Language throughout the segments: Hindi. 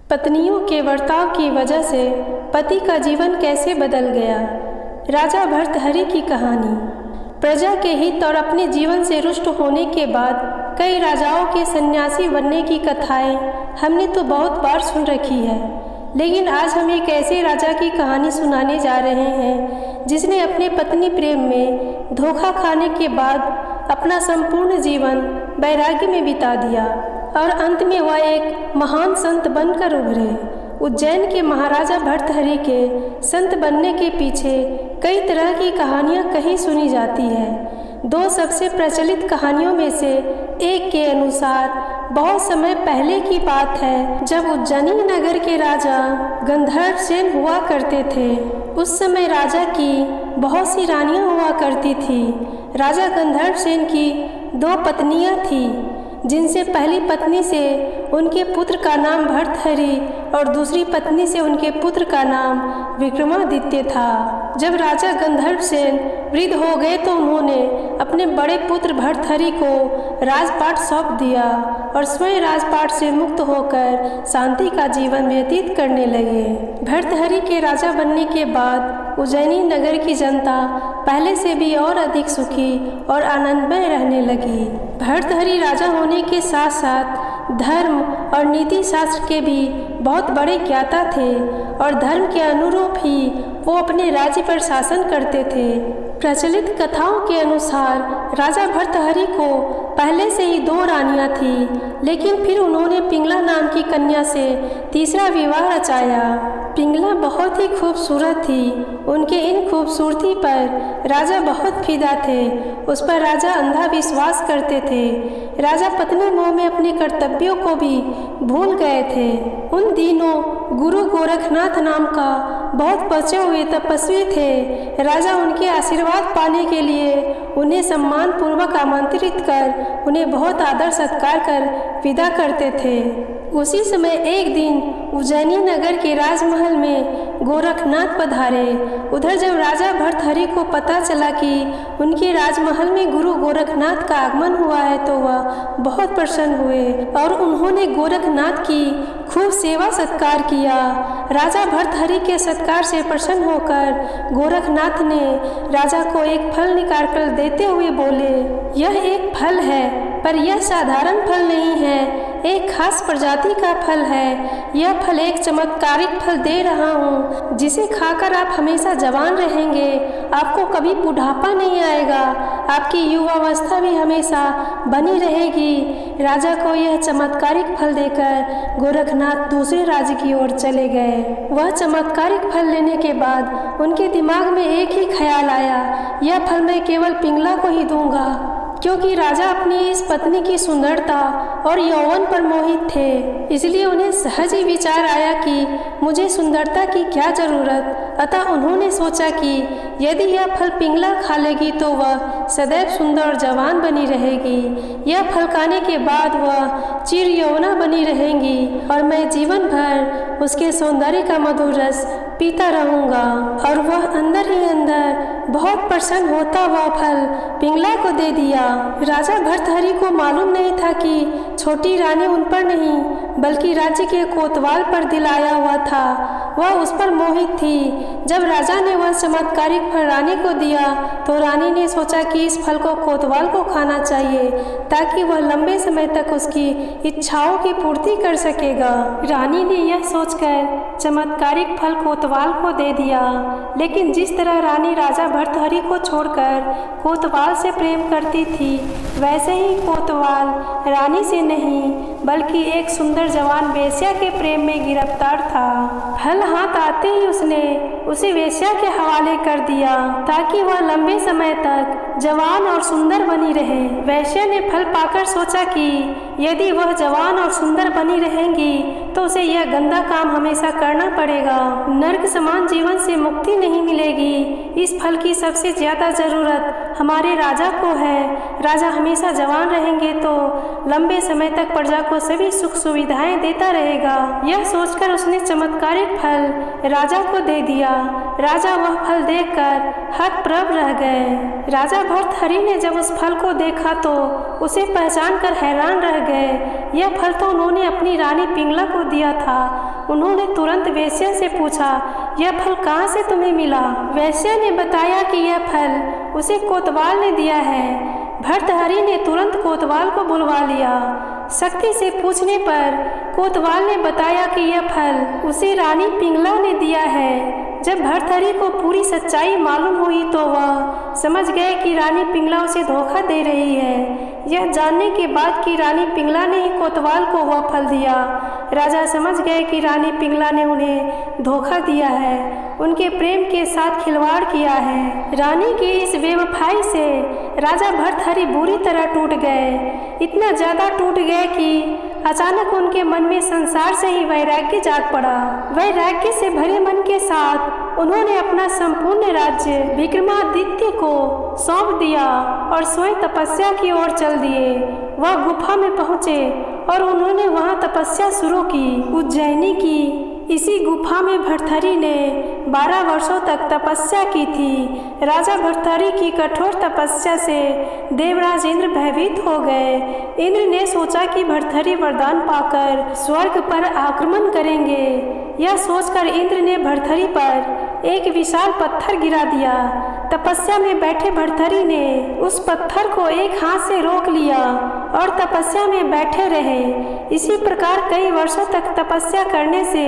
पत्नियों के बर्ताव की वजह से पति का जीवन कैसे बदल गया। राजा भर्तहरि की कहानी। प्रजा के हित और अपने जीवन से रुष्ट होने के बाद कई राजाओं के सन्यासी बनने की कथाएं हमने तो बहुत बार सुन रखी है, लेकिन आज हम एक ऐसे राजा की कहानी सुनाने जा रहे हैं जिसने अपने पत्नी प्रेम में धोखा खाने के बाद अपना संपूर्ण जीवन वैराग्य में बिता दिया और अंत में वह एक महान संत बनकर उभरे। उज्जैन के महाराजा भर्तहरि के संत बनने के पीछे कई तरह की कहानियां कहीं सुनी जाती है। दो सबसे प्रचलित कहानियों में से एक के अनुसार बहुत समय पहले की बात है, जब उज्जैनी नगर के राजा गंधर्व सेन हुआ करते थे। उस समय राजा की बहुत सी रानियां हुआ करती थी। राजा गंधर्व सेन की दो पत्नियां थीं, जिनसे पहली पत्नी से उनके पुत्र का नाम भर्तहरि और दूसरी पत्नी से उनके पुत्र का नाम विक्रमादित्य था। जब राजा गंधर्व सेन वृद्ध हो गए तो उन्होंने अपने बड़े पुत्र भर्तहरि को राजपाट सौंप दिया और स्वयं राजपाट से मुक्त होकर शांति का जीवन व्यतीत करने लगे। भर्तहरि के राजा बनने के बाद उज्जैनी नगर की जनता पहले से भी और अधिक सुखी और आनंदमय रहने लगी। भर्तहरि राजा होने के साथ साथ धर्म और नीति शास्त्र के भी बहुत बड़े ज्ञाता थे और धर्म के अनुरूप ही वो अपने राज्य पर शासन करते थे। प्रचलित कथाओं के अनुसार राजा भर्तहरि को पहले से ही दो रानियां थीं, लेकिन फिर उन्होंने पिंगला नाम की कन्या से तीसरा विवाह रचाया। पिंगला बहुत ही खूबसूरत थी। उनके इन खूबसूरती पर राजा बहुत फिदा थे। उस पर राजा अंधा विश्वास करते थे। राजा पत्नी मोह में अपने कर्तव्यों को भी भूल गए थे। उन दिनों गुरु गोरखनाथ नाम का बहुत बचे हुए तपस्वी थे। राजा उनके आशीर्वाद पाने के लिए उन्हें सम्मान पूर्वक आमंत्रित कर उन्हें बहुत आदर सत्कार कर विदा करते थे। उसी समय एक दिन उज्जैनी नगर के राजमहल में गोरखनाथ पधारे। उधर जब राजा भर्तहरि को पता चला कि उनके राजमहल में गुरु गोरखनाथ का आगमन हुआ है तो वह बहुत प्रसन्न हुए और उन्होंने गोरखनाथ की खूब सेवा सत्कार किया। राजा भर्तहरि के सत्कार से प्रसन्न होकर गोरखनाथ ने राजा को एक फल निकाल कर देते हुए बोले, यह एक फल है, पर यह साधारण फल नहीं है, एक खास प्रजाति का फल है। यह फल एक चमत्कारिक फल दे रहा हूँ, जिसे खाकर आप हमेशा जवान रहेंगे। आपको कभी बुढ़ापा नहीं आएगा, आपकी युवावस्था भी हमेशा बनी रहेगी। राजा को यह चमत्कारिक फल देकर गोरखनाथ दूसरे राज्य की ओर चले गए। वह चमत्कारिक फल लेने के बाद उनके दिमाग में एक ही ख्याल आया, यह फल मैं केवल पिंगला को ही दूंगा, क्योंकि राजा अपनी इस पत्नी की सुंदरता और यौवन पर मोहित थे। इसलिए उन्हें सहज ही विचार आया कि मुझे सुंदरता की क्या जरूरत। अतः उन्होंने सोचा कि यदि यह फल पिंगला खा लेगी तो वह सदैव सुंदर और जवान बनी रहेगी। यह फल खाने के बाद वह चिर यौवना बनी रहेंगी और मैं जीवन भर उसके सौंदर्य का मधुर रस पीता रहूँगा। और वह अंदर ही अंदर बहुत प्रसन्न होता वह फल पिंगला को दे दिया। राजा भर्तहरि को मालूम नहीं था कि छोटी रानी उन पर नहीं बल्कि राज्य के कोतवाल पर दिलाया हुआ था। वह उस पर मोहित थी। जब राजा ने वह चमत्कारिक फल रानी को दिया तो रानी ने सोचा कि इस फल को कोतवाल को खाना चाहिए ताकि वह लंबे समय तक उसकी इच्छाओं की पूर्ति कर सकेगा। रानी ने यह सोचकर चमत्कारिक फल कोतवाल को दे दिया, लेकिन जिस तरह रानी राजा भर्तहरि को छोड़कर कोतवाल से प्रेम करती थी, वैसे ही कोतवाल रानी से नहीं बल्कि एक सुंदर जवान वेश्या के प्रेम में गिरफ्तार था। फल हाथ आते ही उसने उसे वेश्या के हवाले कर दिया ताकि वह लंबे समय तक जवान और सुंदर बनी रहे। वेश्या ने फल पाकर सोचा कि यदि वह जवान और सुंदर बनी रहेंगी तो उसे यह गंदा काम हमेशा करना पड़ेगा। नर्क समान जीवन से मुक्ति नहीं मिलेगी। इस फल की सबसे ज्यादा जरूरत हमारे राजा को है। राजा हमेशा जवान रहेंगे तो लंबे समय तक प्रजा को सभी सुख सुविधाएं देता रहेगा। यह सोचकर उसने चमत्कारिक फल राजा को दे दिया। राजा वह फल देखकर हतप्रभ रह गए। राजा भर्तहरि ने जब उस फल को देखा तो उसे पहचान कर हैरान रह गए। यह फल तो उन्होंने अपनी रानी पिंगला को दिया था। उन्होंने तुरंत वेश्या से पूछा, यह फल कहाँ से तुम्हें मिला? वेश्या ने बताया कि यह फल उसे कोतवाल ने दिया है। भर्तहरि ने तुरंत कोतवाल को बुलवा लिया। शक्ति से पूछने पर कोतवाल ने बताया कि यह फल उसे रानी पिंगला ने दिया है। जब भर्तहरि को पूरी सच्चाई मालूम हुई तो वह समझ गए कि रानी पिंगला उसे धोखा दे रही है। यह जानने के बाद कि रानी पिंगला ने ही कोतवाल को वह फल दिया, राजा समझ गए कि रानी पिंगला ने उन्हें धोखा दिया है, उनके प्रेम के साथ खिलवाड़ किया है। रानी की इस बेवफाई से राजा भर्तहरि बुरी तरह टूट गए। इतना ज़्यादा टूट गए कि अचानक उनके मन में संसार से ही वैराग्य जाग पड़ा। वैराग्य से भरे मन के साथ उन्होंने अपना संपूर्ण राज्य विक्रमादित्य को सौंप दिया और स्वयं तपस्या की ओर चल दिए। वह गुफा में पहुँचे और उन्होंने वहाँ तपस्या शुरू की, उज्जैनी की। इसी गुफा में भर्तहरि ने 12 वर्षों तक तपस्या की थी। राजा भर्तहरि की कठोर तपस्या से देवराज इंद्र भयभीत हो गए। इंद्र ने सोचा कि भर्तहरि वरदान पाकर स्वर्ग पर आक्रमण करेंगे। यह सोचकर इंद्र ने भर्तहरि पर एक विशाल पत्थर गिरा दिया। तपस्या में बैठे भर्तहरि ने उस पत्थर को एक हाथ से रोक लिया और तपस्या में बैठे रहे। इसी प्रकार कई वर्षों तक तपस्या करने से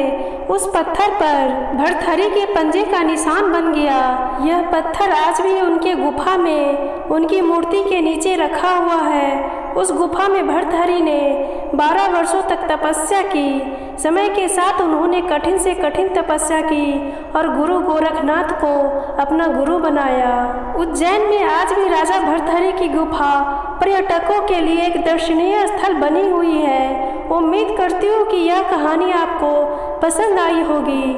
उस पत्थर पर भर्तहरि के पंजे का निशान बन गया। यह पत्थर आज भी उनके गुफा में उनकी मूर्ति के नीचे रखा हुआ है। उस गुफा में भर्तहरि ने 12 वर्षों तक तपस्या की। समय के साथ उन्होंने कठिन से कठिन तपस्या की और गुरु गोरखनाथ को अपना गुरु बनाया। उज्जैन में आज भी राजा भर्तहरि की गुफा पर्यटकों के लिए एक दर्शनीय स्थल बनी हुई है। उम्मीद करती हूँ कि यह कहानी आपको पसंद आई होगी।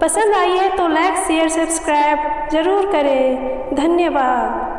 पसंद आई है तो लाइक शेयर सब्सक्राइब जरूर करें। धन्यवाद।